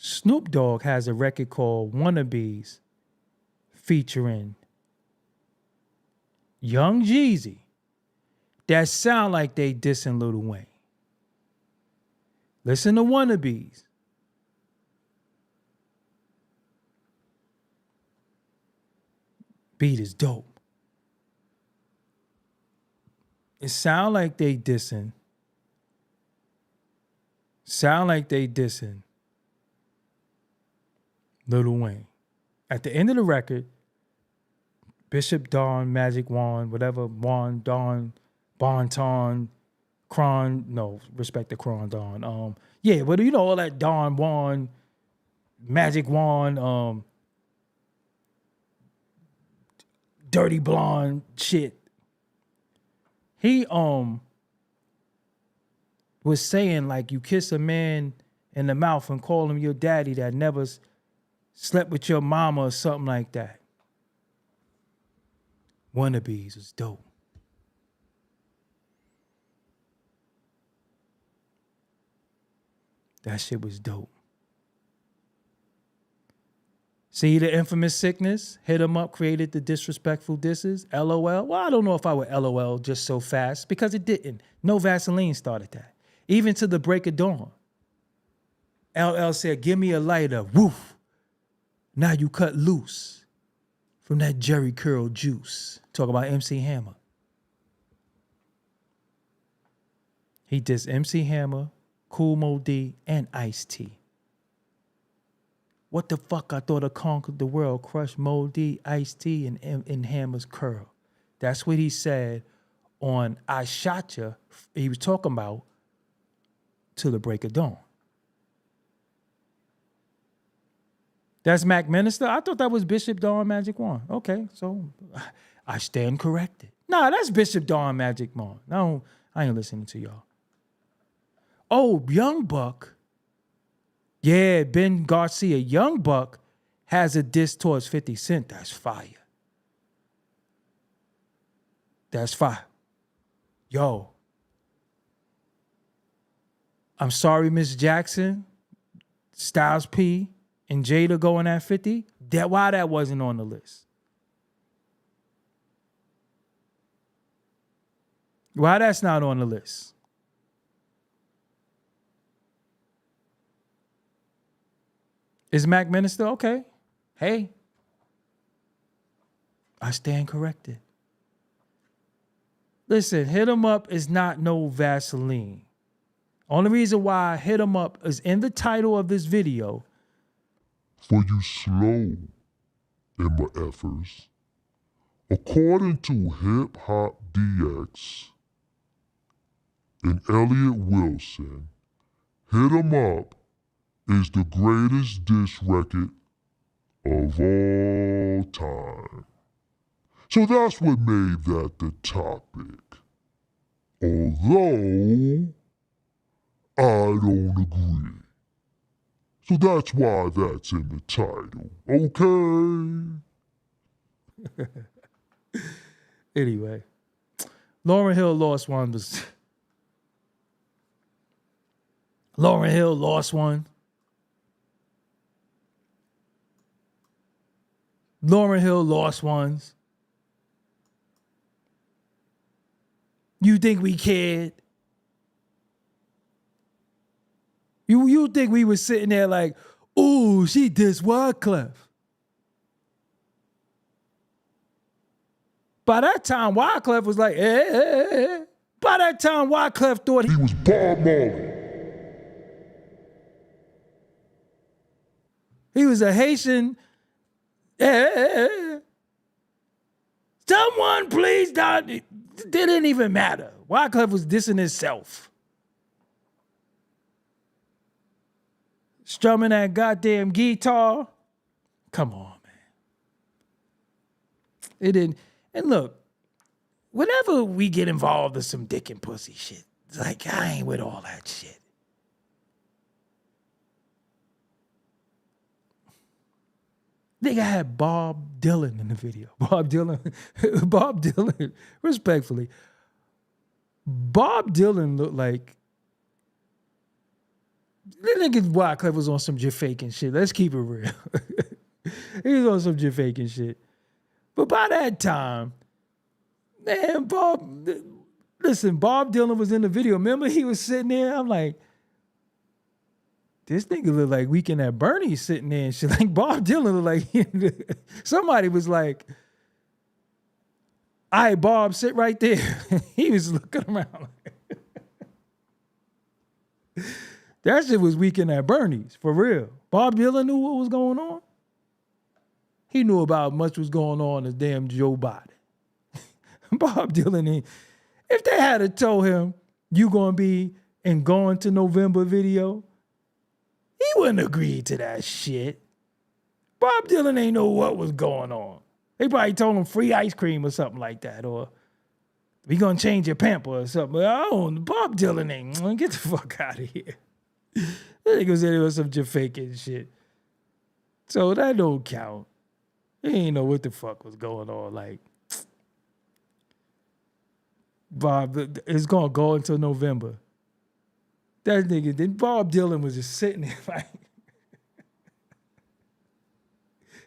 [SPEAKER 1] Snoop Dogg has a record called Wannabes featuring Young Jeezy that sound like they dissing Lil Wayne. Listen to Wannabes. Beat is dope. It sound like they dissing. Lil Wayne. At the end of the record, Bishop Don, Magic Wand, whatever, Wand, Don, Bonton, Cron, no, respect the Cron Don. Yeah, but you know, all that Don, Wand, Magic Wand, Dirty Blonde shit. He was saying like you kiss a man in the mouth and call him your daddy that never slept with your mama or something like that. Wannabes was dope. That shit was dope. See the infamous sickness? Hit 'em up, created the disrespectful disses. LOL. Well, I don't know if I would LOL just so fast because it didn't. No Vaseline started that. Even to the break of dawn. LL said, give me a lighter. Woof. Now you cut loose from that Jerry Curl juice. Talk about MC Hammer. He dissed MC Hammer, Kool Moe Dee, and Ice-T. What the fuck? I thought I conquered the world. Crushed Moe Dee, Ice-T, and Hammer's Curl. That's what he said on I Shot Ya. He was talking about Till the Break of Dawn. That's Mac Minister? I thought that was Bishop Dawn Magic Wand. Okay, so I stand corrected. Nah, that's Bishop Dawn Magic Wand. No, I ain't listening to y'all. Oh, Young Buck. Yeah, Ben Garcia. Young Buck has a diss towards 50 Cent. That's fire. That's fire. Yo. I'm sorry, Miss Jackson, Styles P, and Jada going at 50. Why that wasn't on the list? Why that's not on the list? Is Mac Minister? Okay. Hey. I stand corrected. Listen, Hit 'em Up is not no Vaseline. Only reason why Hit 'em Up is in the title of this video.
[SPEAKER 3] For you slow MFers, according to Hip Hop DX and Elliot Wilson, Hit 'em Up is the greatest diss record of all time. So that's what made that the topic. Although I don't agree. So that's why that's in the title. Okay?
[SPEAKER 1] Anyway, Lauryn Hill lost one. Lauryn Hill lost one. Lauryn Hill lost ones. You think we cared? You think we were sitting there like, ooh, she dissed Wyclef. By that time, Wyclef was like, eh. By that time, Wyclef thought
[SPEAKER 3] he was Bob Marley.
[SPEAKER 1] He was a Haitian. Someone please don't. It didn't even matter. Wyclef was dissing himself. strumming that goddamn guitar. Come on, man. It didn't. And look, whenever we get involved in some dick and pussy shit, it's like, I ain't with all that shit. Nigga had Bob Dylan in the video. Bob Dylan, respectfully. Bob Dylan looked like the nigga Wyclef was on some Jafaking shit. Let's keep it real. He was on some Jafaking shit. But by that time, man, Bob Dylan was in the video. Remember he was sitting there? I'm like, this nigga look like Weekend at Bernie's sitting there and shit. Like Bob Dylan looked like somebody was like, all right, Bob, sit right there. He was looking around. That shit was Weekend at Bernie's, for real. Bob Dylan knew what was going on. He knew about much was going on as damn Joe Biden. Bob Dylan, if they had told him, you gonna be in Going to November video, he wouldn't agree to that shit. Bob Dylan ain't know what was going on. They probably told him free ice cream or something like that, or we gonna change your pamper or something. Bob Dylan ain't, get the fuck out of here. That nigga said it was some Jafaking shit. So that don't count. He ain't know what the fuck was going on. Like, Bob, it's gonna go until November. That nigga, then Bob Dylan was just sitting there like,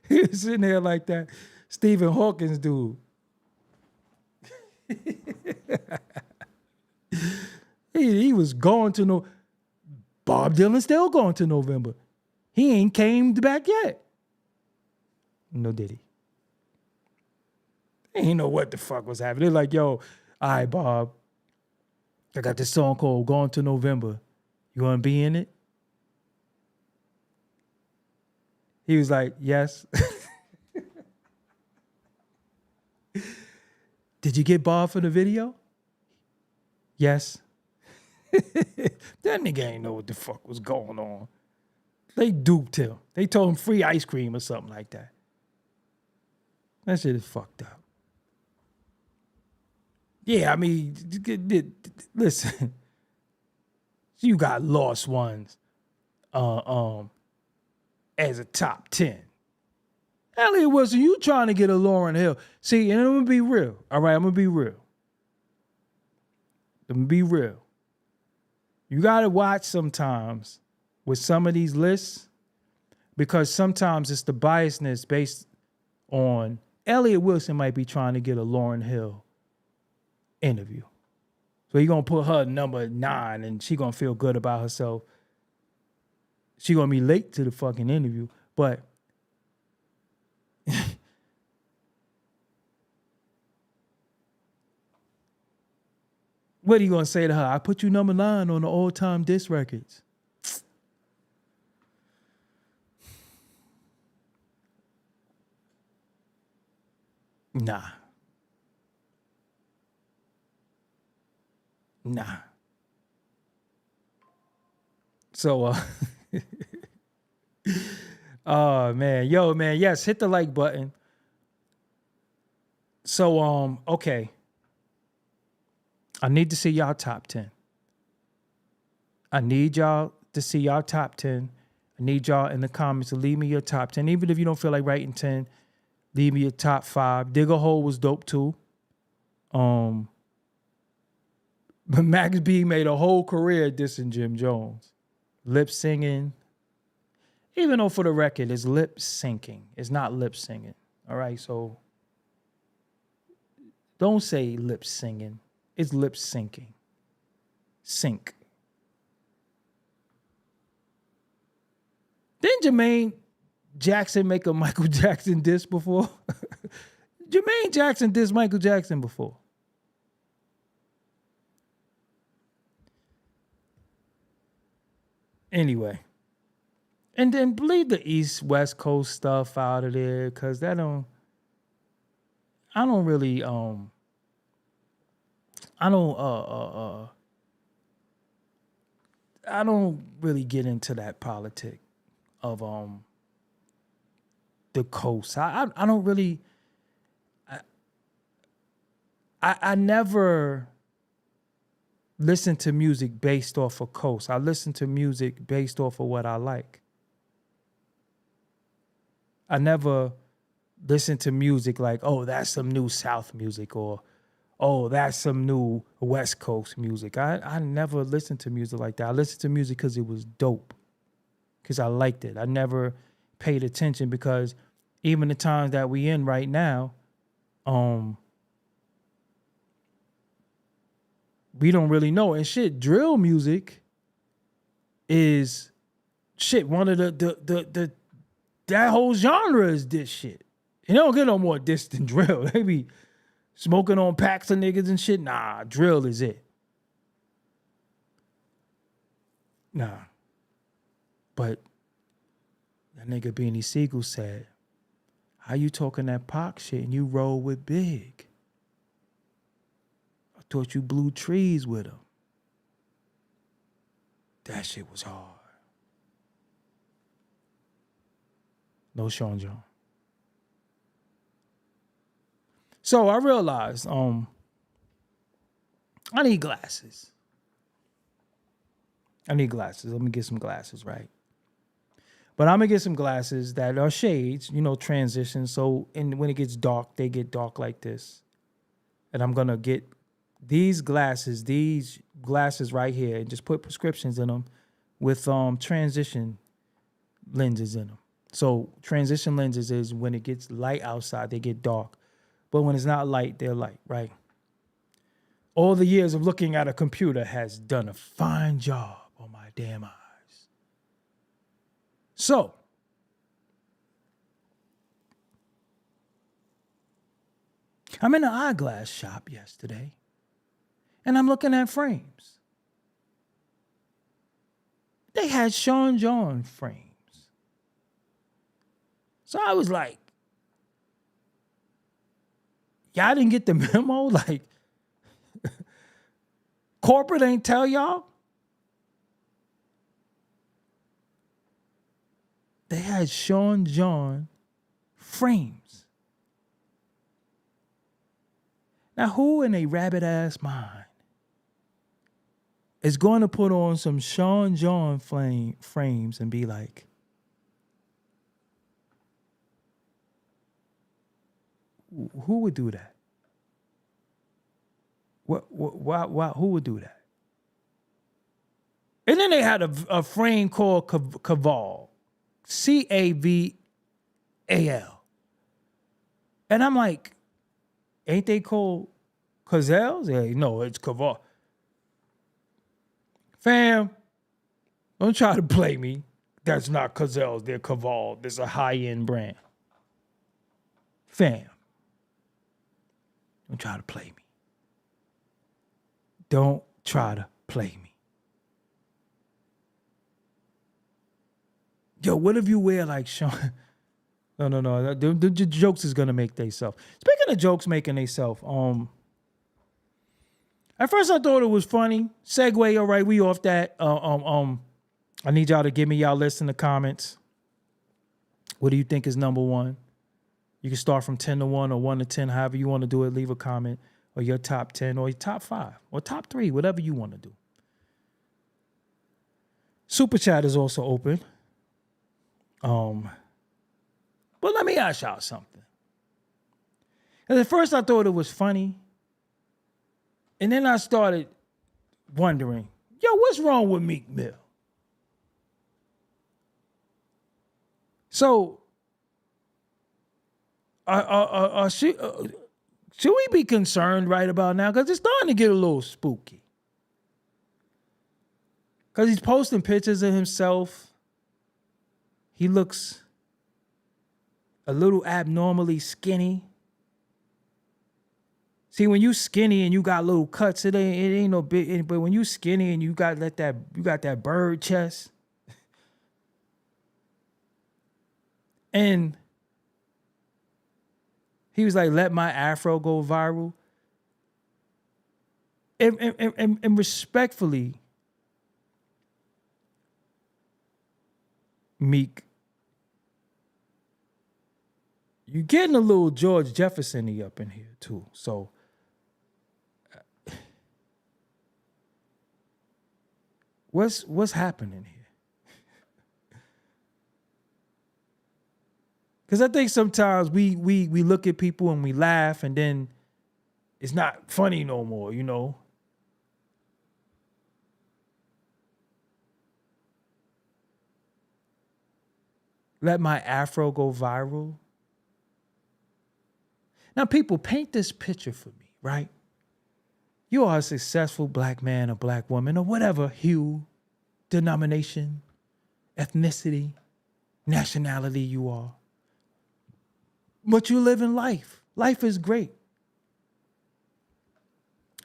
[SPEAKER 1] he was sitting there like that Stephen Hawkins dude. he was going to no. Bob Dylan still going to November. He ain't came back yet. No, did he? He ain't know what the fuck was happening. They're like, yo, all right, Bob, I got this song called Going to November. You want to be in it? He was like, yes. Did you get Bob for the video? Yes. That nigga ain't know what the fuck was going on. They duped him. They told him free ice cream or something like that. That shit is fucked up. Yeah, I mean, listen. You got Lost Ones as a top 10. Elliot Wilson, you trying to get a Lauryn Hill. See, and I'm going to be real. All right, I'm going to be real. You got to watch sometimes with some of these lists because sometimes it's the biasness based on Elliot Wilson might be trying to get a Lauryn Hill interview. So you're going to put her number 9 and she going to feel good about herself. She going to be late to the fucking interview. But what are you going to say to her? I put you number 9 on the all-time disc records. Nah. So, oh, man. Yo, man, yes, hit the like button. So, okay. I need to see y'all top 10. I need y'all to see y'all top 10. I need y'all in the comments to leave me your top 10. Even if you don't feel like writing 10, leave me your top 5. Dig a Hole was dope too. But Max B made a whole career dissing Jim Jones. Lip singing. Even though for the record, it's lip syncing. It's not lip singing. All right, so don't say lip singing. It's lip syncing. Sync. Didn't Jermaine Jackson make a Michael Jackson diss before? Jermaine Jackson dissed Michael Jackson before. Anyway. And then leave the East West Coast stuff out of there, because I don't really get into that politic. of the coast. I don't really. I never listen to music based off of coast. I listen to music based off of what I like. I never listen to music like, oh, that's some new South music, or oh, that's some new West Coast music. I never listened to music like that. I listened to music because it was dope, because I liked it. I never paid attention, because even the times that we in right now, we don't really know. And shit, drill music is shit. One of the that whole genre is this shit. You don't get no more diss than drill. They be smoking on packs of niggas and shit. Nah, drill is it. Nah. But that nigga Beanie Siegel said, how you talking that Pac shit and you roll with Big? I thought you blew trees with him. That shit was hard. No Sean John. So I realized I need glasses. Let me get some glasses, right? But I'm going to get some glasses that are shades, transition. So when it gets dark, they get dark like this. And I'm going to get these glasses right here, and just put prescriptions in them with transition lenses in them. So transition lenses is when it gets light outside, they get dark. But when it's not light, they're light, right? All the years of looking at a computer has done a fine job on my damn eyes. So, I'm in an eyeglass shop yesterday, and I'm looking at frames. They had Sean John frames. So I was like, y'all didn't get the memo? Like, corporate ain't tell y'all? They had Sean John frames. Now, who in a rabbit-ass mind is going to put on some Sean John frames and be like, who would do that? Why, who would do that? And then they had a frame called Caval. Caval. And I'm like, ain't they called Cazelles? Yeah, no, it's Caval. Fam, don't try to play me. That's not Cazelles, they're Caval. This is a high-end brand. Fam, don't try to play me. Don't try to play me. Yo, what if you wear like Sean? No. The jokes is gonna make theyself. Speaking of jokes making theyself, at first I thought it was funny. Segue, all right, we off that. I need y'all to give me y'all list in the comments. What do you think is number one? You can start from 10 to 1 or 1 to 10, however you want to do it. Leave a comment, or your top 10 or your top 5 or top 3, whatever you want to do. Super chat is also open. But let me ask y'all something. And at first I thought it was funny. And then I started wondering, yo, what's wrong with Meek Mill? So, should we be concerned right about now? Because it's starting to get a little spooky. Because he's posting pictures of himself. He looks a little abnormally skinny. See, when you skinny and you got little cuts, it ain't no big. But when you skinny and you got that bird chest, and he was like, "Let my afro go viral." And respectfully, Meek, you're getting a little George Jefferson-y up in here too. So what's happening here? Because I think sometimes we look at people and we laugh, and then it's not funny no more, you know. Let my afro go viral. Now, people, paint this picture for me, right? You are a successful black man or black woman or whatever hue, denomination, ethnicity, nationality you are. But you live in life. Life is great.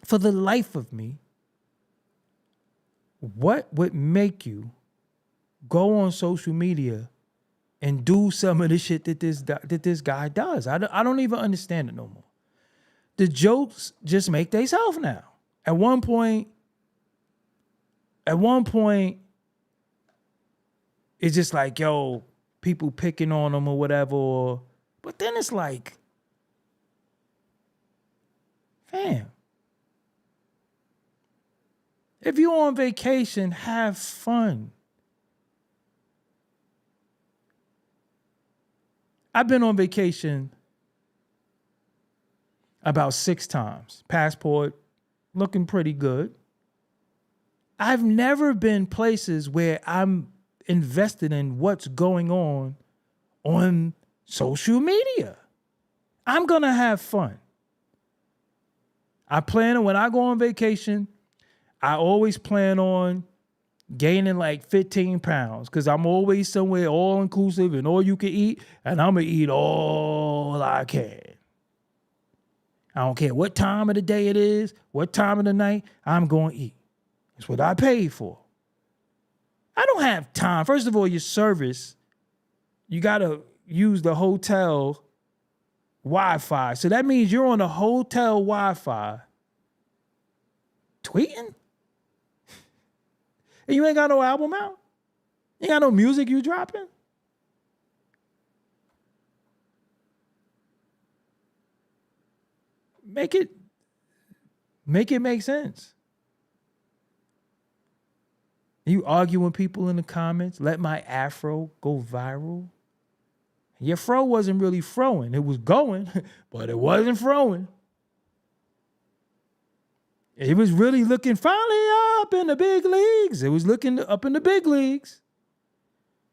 [SPEAKER 1] For the life of me, what would make you go on social media and do some of the shit that this guy does? I don't even understand it no more. The jokes just make themselves now. At one point, it's just like, yo, people picking on him or whatever. But then it's like, fam, if you're on vacation, have fun. I've been on vacation about 6 times. Passport looking pretty good. I've never been places where I'm invested in what's going on social media. I'm going to have fun. I plan, when I go on vacation, I always plan on gaining like 15 pounds because I'm always somewhere all inclusive and all you can eat, and I'm going to eat all I can. I don't care what time of the day it is, what time of the night, I'm going to eat. It's what I paid for. I don't have time. First of all, your service, you got to use the hotel Wi-Fi. So that means you're on the hotel Wi-Fi tweeting? And you ain't got no album out? You ain't got no music you dropping? Make it make sense. You arguing people in the comments, let my afro go viral. Your fro wasn't really froing. It was going, but it wasn't froing. It was really looking finally up in the big leagues. It was looking up in the big leagues.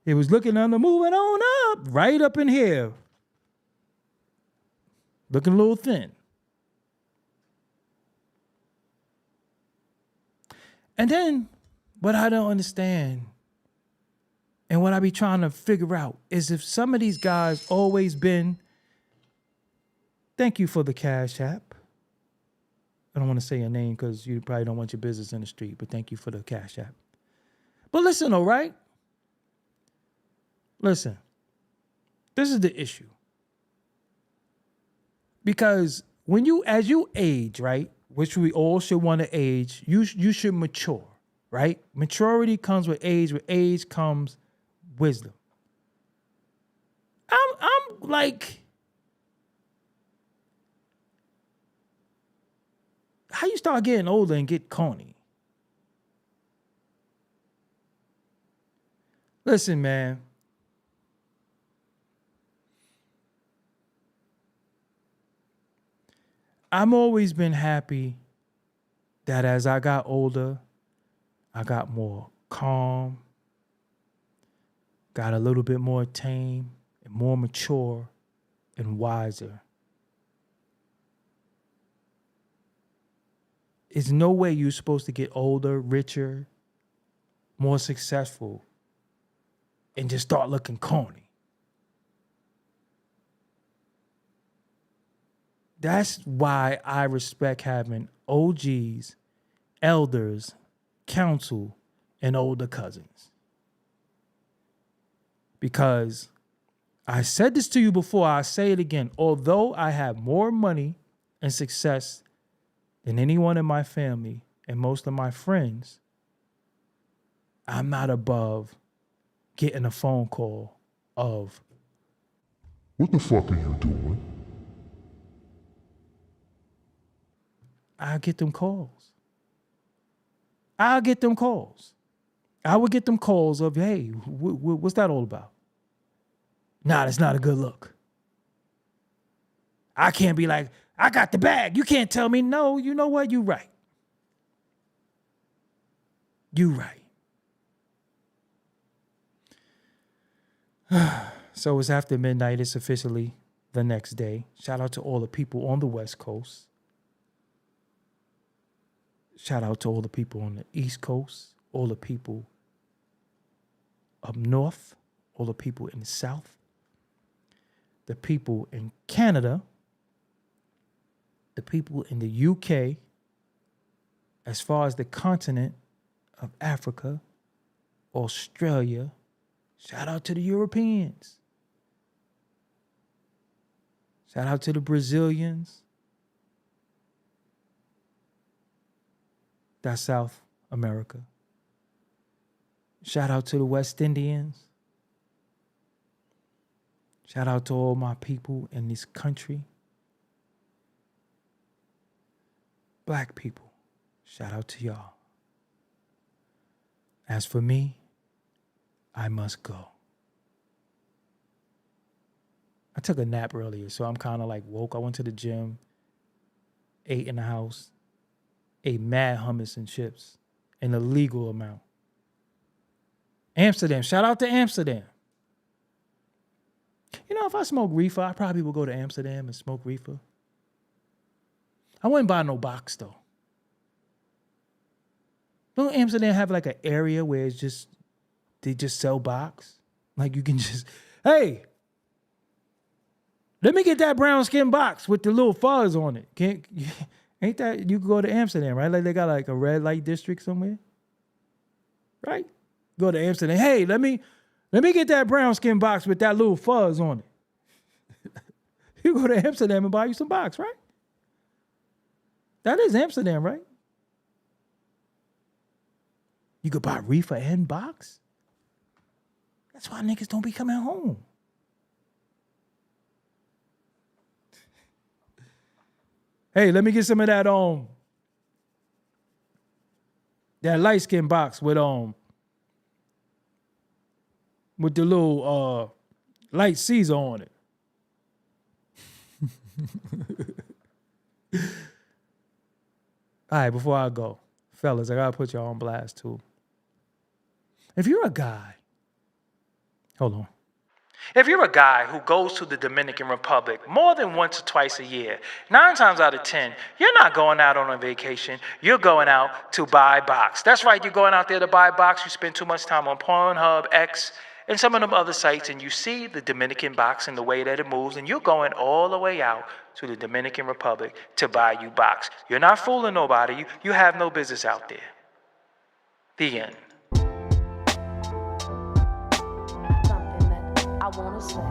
[SPEAKER 1] It was looking under, moving on up, right up in here. Looking a little thin. And then what I don't understand and what I be trying to figure out is if some of these guys always been, thank you for the Cash App. I don't want to say your name because you probably don't want your business in the street, but thank you for the Cash App. But listen, all right? Listen, this is the issue. Because as you age, right, which we all should want to age, you should mature, right? Maturity comes with age comes wisdom. I'm like, how you start getting older and get corny? Listen, man. I've always been happy that as I got older, I got more calm, got a little bit more tame, and more mature and wiser. There's no way you're supposed to get older, richer, more successful, and just start looking corny. That's why I respect having OGs, elders, counsel, and older cousins. Because I said this to you before, I say it again. Although I have more money and success than anyone in my family and most of my friends, I'm not above getting a phone call of,
[SPEAKER 3] What the fuck are you doing?
[SPEAKER 1] I'll get them calls. I would get them calls of, hey, what's that all about? Nah, that's not a good look. I can't be like, I got the bag. You can't tell me no. You know what? You right. You right. So it's after midnight. It's officially the next day. Shout out to all the people on the West Coast. Shout out to all the people on the East Coast, all the people up north, all the people in the South, the people in Canada, the people in the UK, as far as the continent of Africa, Australia. Shout out to the Europeans. Shout out to the Brazilians. That's South America. Shout out to the West Indians. Shout out to all my people in this country. Black people, shout out to y'all. As for me, I must go. I took a nap earlier, so I'm kind of like woke. I went to the gym, ate in the house, ate mad hummus and chips, an illegal amount. Amsterdam, shout out to Amsterdam. You know, if I smoke reefer, I probably would go to Amsterdam and smoke reefer. I wouldn't buy no box though. Don't Amsterdam have like an area where it's just, they just sell box? Like you can just, hey, let me get that brown skin box with the little fuzz on it. Ain't that, you can go to Amsterdam, right? Like they got like a red light district somewhere, right? Go to Amsterdam. Hey, let me get that brown skin box with that little fuzz on it. You go to Amsterdam and buy you some box, right? That is Amsterdam, right? You could buy reefer and box. That's why niggas don't be coming home. Hey, let me get some of that that light skin box with the little light Caesar on it. All right, before I go, fellas, I gotta put y'all on blast too. If you're a guy, hold on. If you're a guy who goes to the Dominican Republic more than once or twice a year, 9 times out of 10, you're not going out on a vacation. You're going out to buy box. That's right, you're going out there to buy box. You spend too much time on Pornhub, X, and some of them other sites, and you see the Dominican box and the way that it moves, and you're going all the way out to the Dominican Republic to buy you box. You're not fooling nobody. You have no business out there. The end.
[SPEAKER 4] Something that I want to say.